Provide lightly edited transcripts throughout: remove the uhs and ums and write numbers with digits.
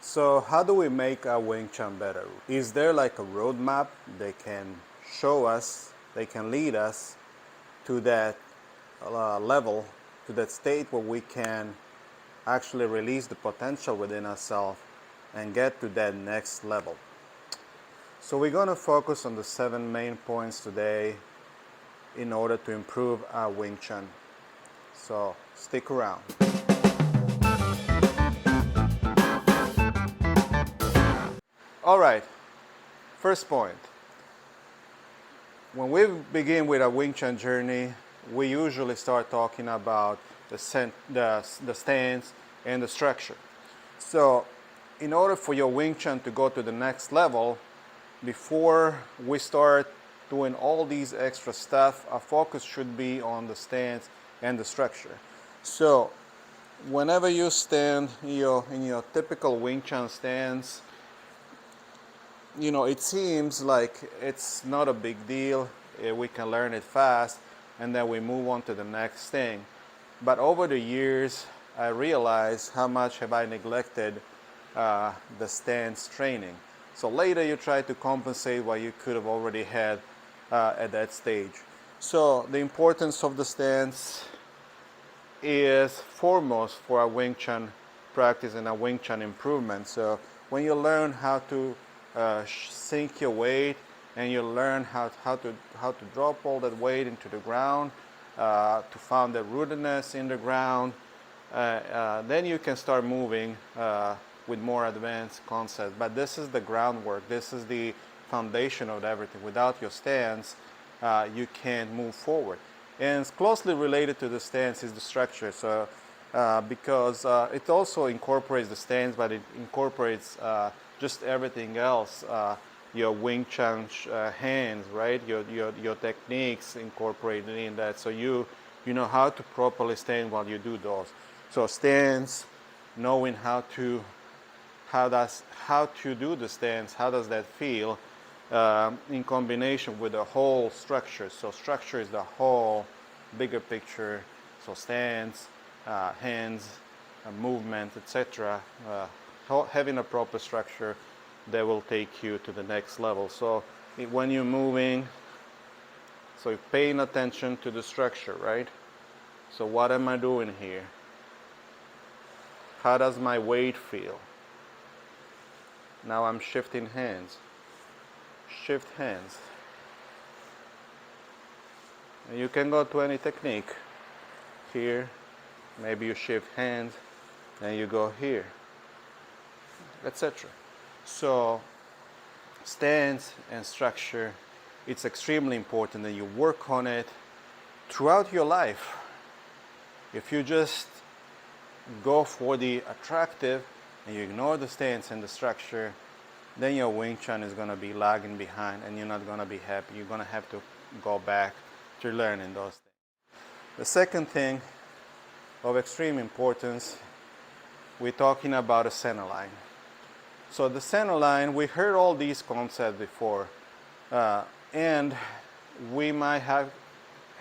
So how do we make our Wing Chun better? Is there like a roadmap they can show us, they can lead us to that level, to that state where we can actually release the potential within ourselves and get to that next level? So we're going to focus on the 7 main points today in order to improve our Wing Chun. So stick around. All right, first point. When we begin with a Wing Chun journey, we usually start talking about the stance and the structure. So in order for your Wing Chun to go to the next level, before we start doing all these extra stuff, our focus should be on the stance and the structure. So whenever you stand in your typical Wing Chun stance, you know, it seems like it's not a big deal. We can learn it fast and then we move on to the next thing. But over the years, I realized how much have I neglected the stance training. So later you try to compensate what you could have already had at that stage. So the importance of the stance is foremost for our Wing Chun practice and our Wing Chun improvement. So when you learn how to sink your weight and you learn how to drop all that weight into the ground, to find the rootedness in the ground, then you can start moving with more advanced concepts. But this is the groundwork, this is the foundation of everything. Without your stance, you can't move forward. And it's closely related to the stance is the structure. So because it also incorporates the stance, but it incorporates just everything else. Your Wing Chun hands, right? Your techniques incorporated in that. So you know how to properly stand while you do those. So stance, knowing how to do the stance, how does that feel in combination with the whole structure. So structure is the whole bigger picture. So stance, hands, movement, etc. Having a proper structure that will take you to the next level. So when you're moving, so you're paying attention to the structure, right? So what am I doing here? How does my weight feel? Now I'm shifting hands. Shift hands. And you can go to any technique. Here, maybe you shift hands, and you go here, etc. So stance and structure, it's extremely important that you work on it throughout your life. If you just go for the attractive and you ignore the stance and the structure, then your Wing Chun is going to be lagging behind and you're not going to be happy. You're going to have to go back to learning those things. The second thing of extreme importance, we're talking about a center line. So the center line, we heard all these concepts before, and we might have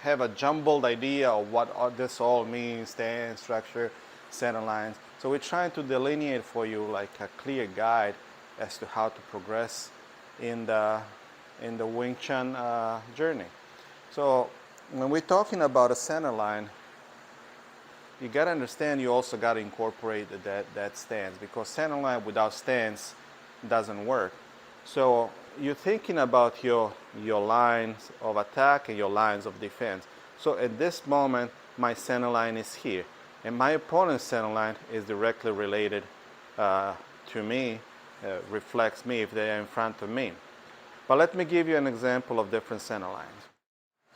a jumbled idea of what this all means, stance, structure, center lines. So we're trying to delineate for you like a clear guide as to how to progress in the Wing Chun journey. So when we're talking about a center line, you got to understand you also got to incorporate that stance, because center line without stance doesn't work. So you're thinking about your lines of attack and your lines of defense. So at this moment, my center line is here, and my opponent's center line is directly related to me, reflects me if they are in front of me. But let me give you an example of different center lines.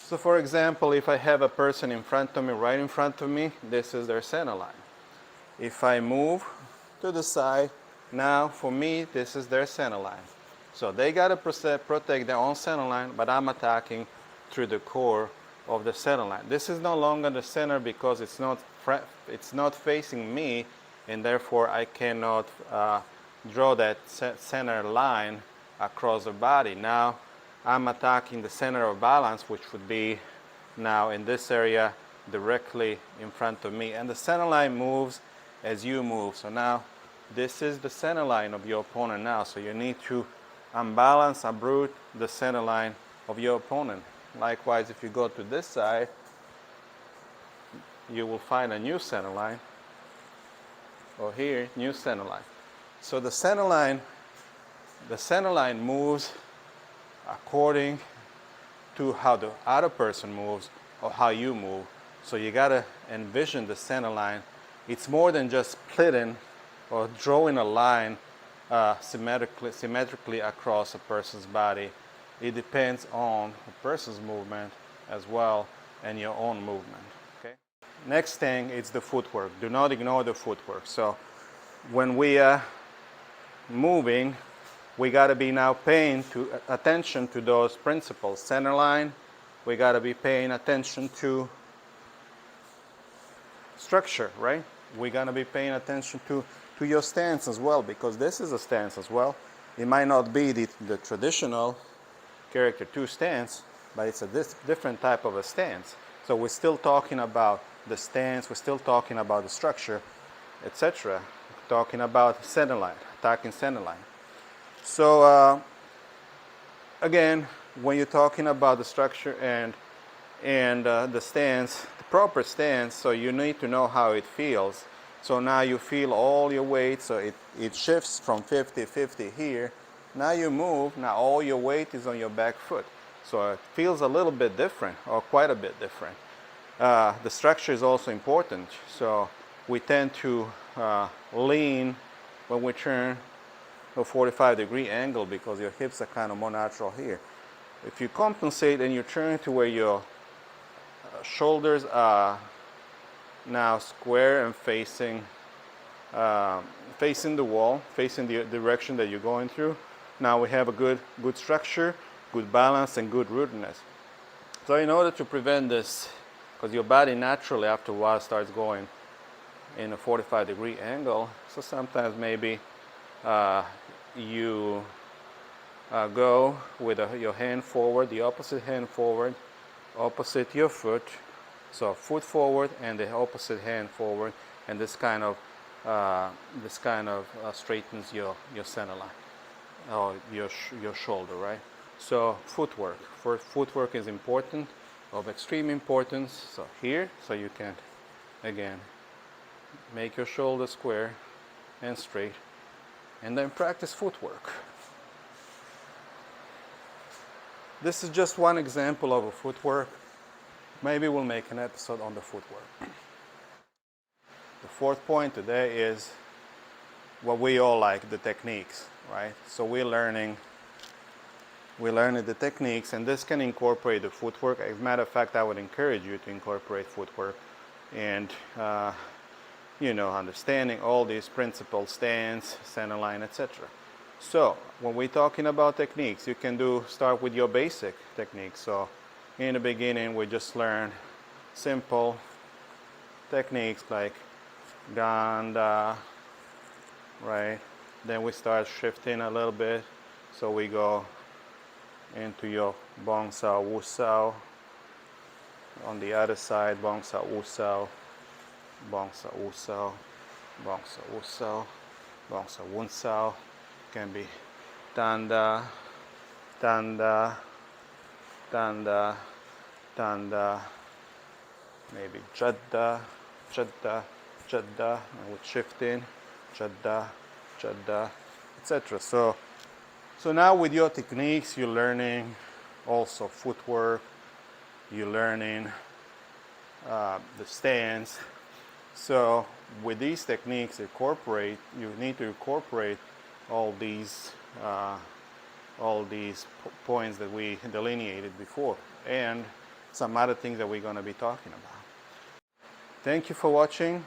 So for example, if I have a person in front of me, right in front of me, this is their center line. If I move to the side, now for me, this is their center line. So they got to protect their own center line, but I'm attacking through the core of the center line. This is no longer the center because it's not facing me, and therefore I cannot draw that center line across the body. Now I'm attacking the center of balance, which would be now in this area directly in front of me, and the center line moves as you move. So now this is the center line of your opponent now. So you need to unbalance, uproot the center line of your opponent. Likewise, if you go to this side, you will find a new center line. Or here, new center line. So the center line moves according to how the other person moves or how you move. So you gotta envision the center line. It's more than just splitting or drawing a line symmetrically across a person's body. It depends on the person's movement as well and your own movement. Okay. Next thing is the footwork. Do not ignore the footwork. So when we are moving, we got to be now paying attention to those principles. Center line, we got to be paying attention to structure, right? We're going to be paying attention to your stance as well, because this is a stance as well. It might not be the traditional character 2 stance, but it's a different type of a stance. So we're still talking about the stance, we're still talking about the structure, etc. Talking about center line, attacking center line. So again, when you're talking about the structure and the stance, the proper stance, so you need to know how it feels. So now you feel all your weight, so it shifts from 50-50 here. Now you move, now all your weight is on your back foot. So it feels a little bit different, or quite a bit different. The structure is also important. So we tend to lean when we turn a 45-degree angle because your hips are kind of more natural here. If you compensate and you turn to where your shoulders are now square and facing the wall, facing the direction that you're going through, now we have a good structure, good balance, and good rootedness. So in order to prevent this, because your body naturally after a while starts going in a 45-degree angle, so sometimes maybe you go with your hand forward, the opposite hand forward, opposite your foot, so foot forward and the opposite hand forward, and this kind of straightens your center line or your shoulder, right? So footwork. Footwork is important, of extreme importance. So here, so you can again make your shoulder square and straight, and then practice footwork. This is just one example of a footwork. Maybe we'll make an episode on the footwork. The fourth point today is what we all like, the techniques, right? So we're learning the techniques, and this can incorporate the footwork. As a matter of fact, I would encourage you to incorporate footwork and understanding all these principles, stance, center line, etc. So when we're talking about techniques, you can start with your basic techniques. So in the beginning, we just learn simple techniques like ganda, right? Then we start shifting a little bit. So we go into your bong sao, wu sao. On the other side, bong sao, wu sao, bong sao, wu sao, bong sao, wu sao, bong sao, wun sao. Can be tanda, tanda, tanda, tanda, maybe jadda, jadda, jadda, and with shifting, jadda, jadda, etc. So now with your techniques, you're learning also footwork, you're learning the stance. So with these techniques, you need to incorporate all these points that we delineated before, and some other things that we're going to be talking about. Thank you for watching.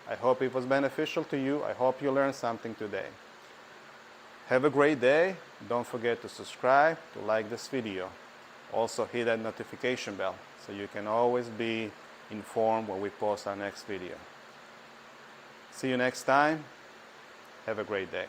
I hope it was beneficial to you. I hope you learned something today. Have a great day. Don't forget to subscribe, to like this video. Also hit that notification bell so you can always be informed when we post our next video. See you next time. Have a great day.